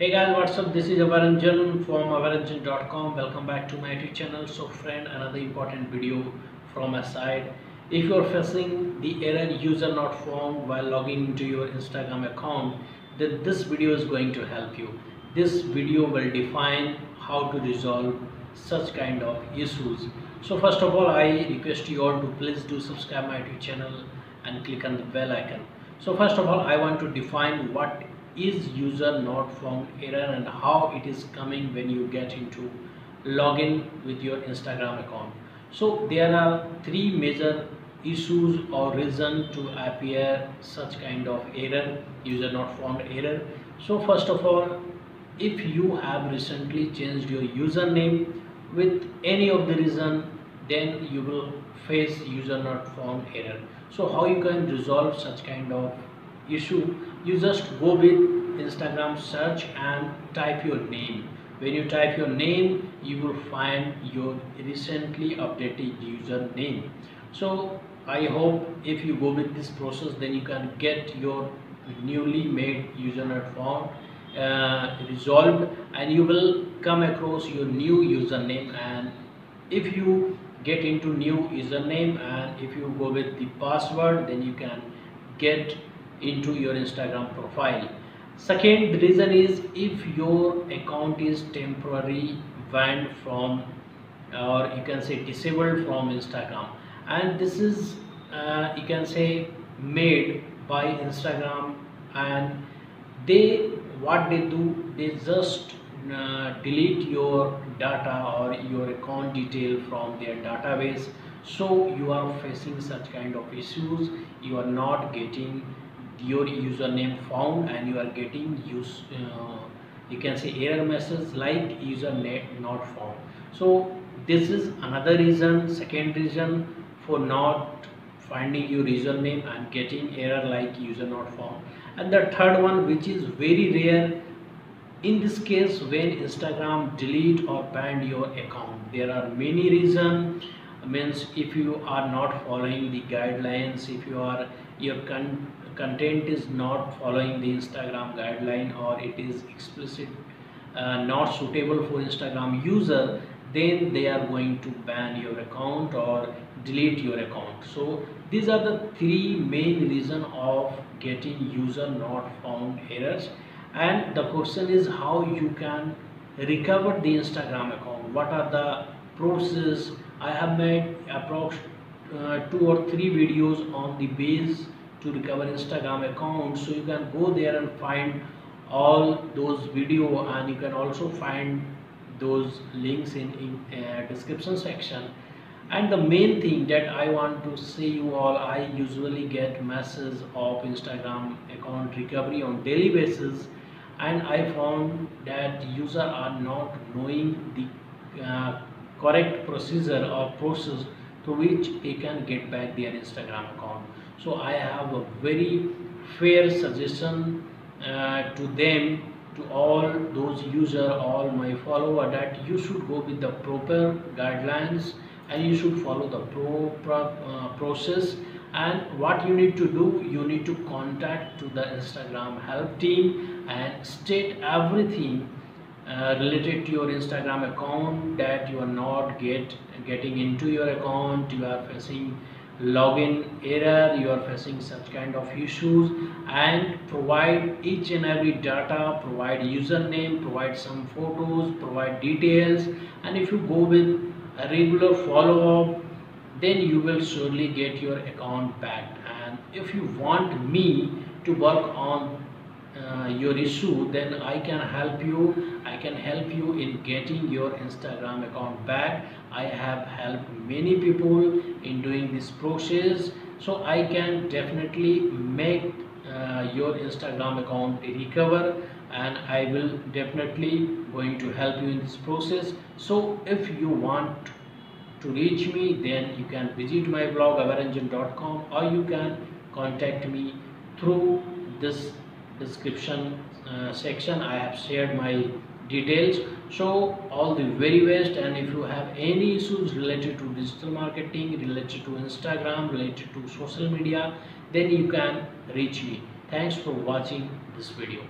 Hey guys, what's up? This is Avaranjan from avaranjan.com. Welcome back to my YouTube channel. So friend, another important video from my side. If you are facing the error user not found while logging into your Instagram account, then this video is going to help you. This video will define how to resolve such kind of issues. So first of all, I request you all to please do subscribe my YouTube channel and click on the bell icon. So first of all, I want to define what is user not found error and how it is coming when you get into login with your Instagram account. So there are three major issues or reason to appear such kind of error, user not found error. So first of all, if you have recently changed your username with any of the reason, then you will face user not found error. So how you can resolve such kind of issue? You just go with Instagram search and type your name. When you type your name, you will find your recently updated username. So I hope if you go with this process, then you can get your newly made user not found resolved, and you will come across your new username. And if you get into new username and if you go with the password, then you can get into your Instagram profile. Second reason is if your account is temporarily banned from, or you can say disabled from Instagram, and this is you can say made by Instagram, and they what they do, they just delete your data or your account detail from their database. So you are facing such kind of issues. You are not getting your username found and you are getting you can say error message like username not found. So this is another reason, second reason for not finding your username and getting error like user not found. And the third one, which is very rare in this case, when Instagram delete or ban your account, there are many reasons. Means if you are not following the guidelines, if you are your content is not following the Instagram guideline, or it is explicit not suitable for Instagram user, then they are going to ban your account or delete your account. So these are the three main reasons of getting user not found errors. And the question is how you can recover the Instagram account. What are the process? I have made approx 2 or 3 videos on the base to recover Instagram account, so you can go there and find all those video, and you can also find those links in description section. And the main thing that I want to say you all, I usually get messages of Instagram account recovery on daily basis, and I found that users are not knowing the correct procedure or process through which they can get back their Instagram account. So I have a very fair suggestion to them, to all those users, all my followers, that you should go with the proper guidelines and you should follow the proper process. And what you need to do, you need to contact to the Instagram help team and state everything related to your Instagram account, that you are not getting into your account, you are facing login error, you are facing such kind of issues, and provide each and every data, provide username, provide some photos, provide details. And if you go with a regular follow-up, then you will surely get your account back. And if you want me to work on your issue, then I can help you. I can help you in getting your Instagram account back. I have helped many people in doing this process, so I can definitely make your Instagram account recover, and I will definitely going to help you in this process. So if you want to reach me, then you can visit my blog avaranjan.com, or you can contact me through this description section. I have shared my details. So all the very best. And if you have any issues related to digital marketing, related to Instagram, related to social media, then you can reach me. Thanks for watching this video.